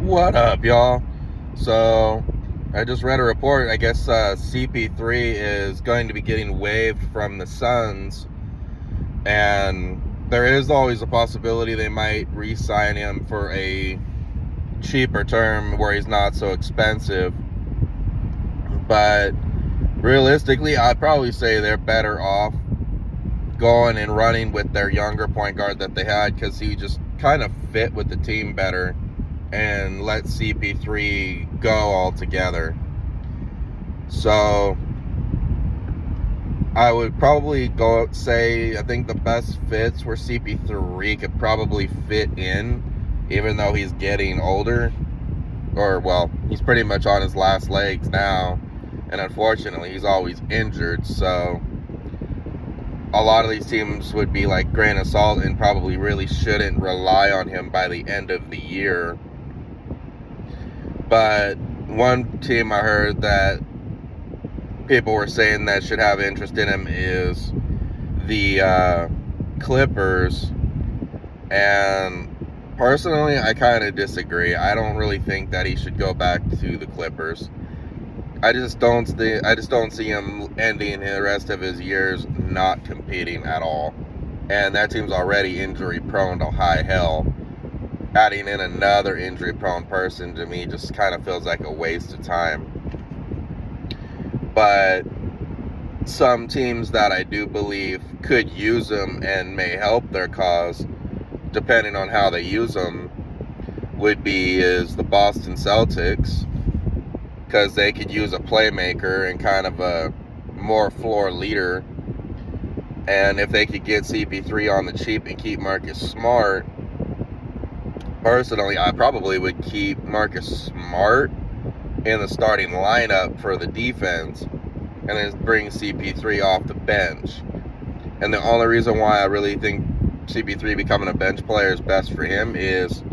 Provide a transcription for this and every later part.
What up, y'all? So, I just read a report. I guess CP3 is going to be getting waived from the Suns, and there is always a possibility they might re-sign him for a cheaper term where he's not so expensive. But realistically, I'd probably say they're better off going and running with their younger point guard that they had, because he just kind of fit with the team better, and let CP3 go altogether. So I would probably say I think the best fits where CP3 could probably fit in, even though he's getting older, or well, he's pretty much on his last legs now, and unfortunately he's always injured. So a lot of these teams would be like grain of salt and probably really shouldn't rely on him by the end of the year. But one team I heard that people were saying that should have interest in him is the Clippers. And personally, I kind of disagree. I don't really think that he should go back to the Clippers. I just don't see him ending the rest of his years not competing at all. And that team's already injury prone to high hell. Adding in another injury prone person to me just kind of feels like a waste of time. But some teams that I do believe could use him and may help their cause, depending on how they use him, is the Boston Celtics, because they could use a playmaker and kind of a more floor leader. And if they could get CP3 on the cheap and keep Marcus Smart, personally, I probably would keep Marcus Smart in the starting lineup for the defense, and then bring CP3 off the bench. And the only reason why I really think CP3 becoming a bench player is best for him is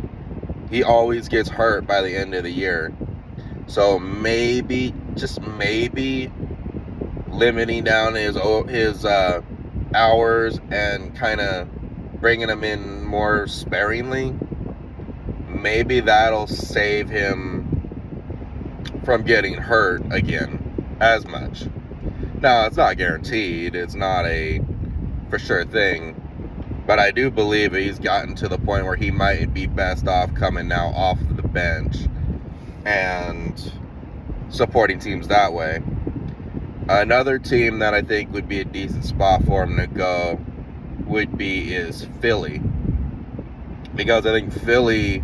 he always gets hurt by the end of the year. So maybe, just maybe, limiting down his hours and kind of bringing him in more sparingly, maybe that'll save him from getting hurt again as much. Now, it's not guaranteed. It's not a for sure thing. But I do believe he's gotten to the point where he might be best off coming now off the bench and supporting teams that way. Another team that I think would be a decent spot for him to go is Philly. Because I think Philly,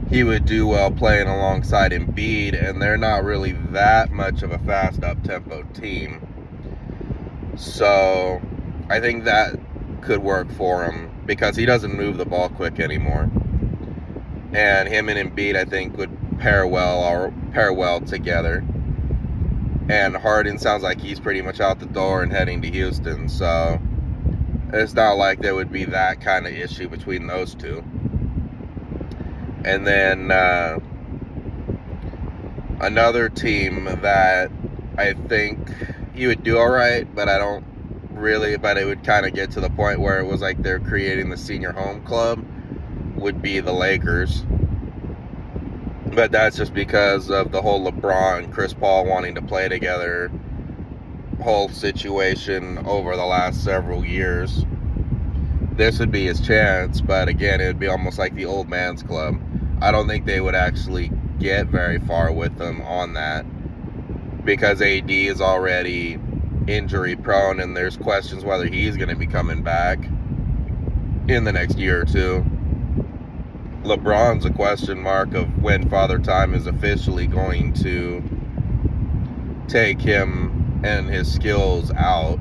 he would do well playing alongside Embiid, and they're not really that much of a fast up-tempo team. So I think that could work for him, because he doesn't move the ball quick anymore. And him and Embiid, I think, would pair well together. And Harden sounds like he's pretty much out the door and heading to Houston. So it's not like there would be that kind of issue between those two. And then another team that I think he would do all right, but it would kind of get to the point where it was like they're creating the senior home club, would be the Lakers. But that's just because of the whole LeBron, Chris Paul wanting to play together whole situation over the last several years. This would be his chance, but again, it would be almost like the old man's club. I don't think they would actually get very far with them on that, because AD is already injury prone, and there's questions whether he's going to be coming back in the next year or two. LeBron's a question mark of when Father Time is officially going to take him and his skills out,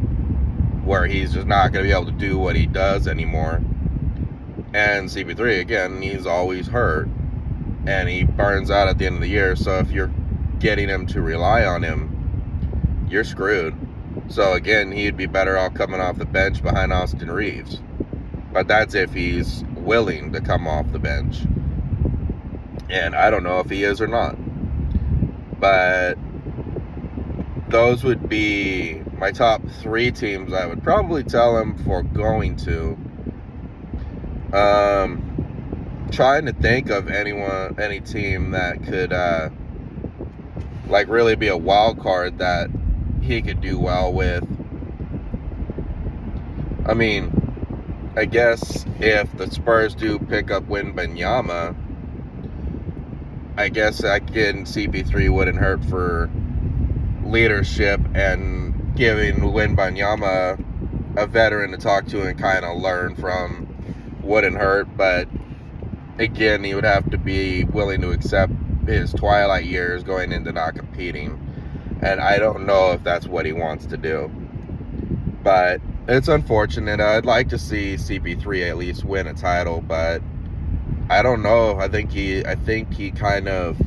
where he's just not going to be able to do what he does anymore. And CP3, again, he's always hurt, and he burns out at the end of the year. So if you're getting him to rely on him, you're screwed. So again, he'd be better off coming off the bench behind Austin Reeves. But that's if he's willing to come off the bench. And I don't know if he is or not. But those would be my top 3 teams I would probably tell him for going to. trying to think of any team that could like really be a wild card that he could do well with. I mean, I guess if the Spurs do pick up Wembanyama, I guess CP3 wouldn't hurt for leadership and giving Wembanyama a veteran to talk to and kind of learn from wouldn't hurt. But again, he would have to be willing to accept his twilight years going into not competing, and I don't know if that's what he wants to do. But it's unfortunate. I'd like to see CP3 at least win a title, but I don't know. I think he kind of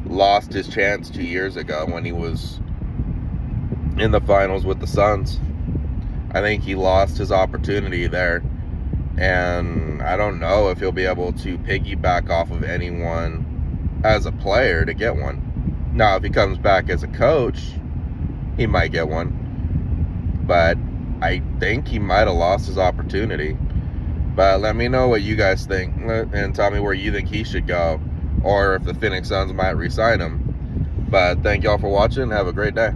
lost his chance 2 years ago when he was in the finals with the Suns. I think he lost his opportunity there, and I don't know if he'll be able to piggyback off of anyone as a player to get one. Now, if he comes back as a coach, he might get one, but I think he might have lost his opportunity. But let me know what you guys think, and tell me where you think he should go, or if the Phoenix Suns might re-sign him. But thank y'all for watching. Have a great day.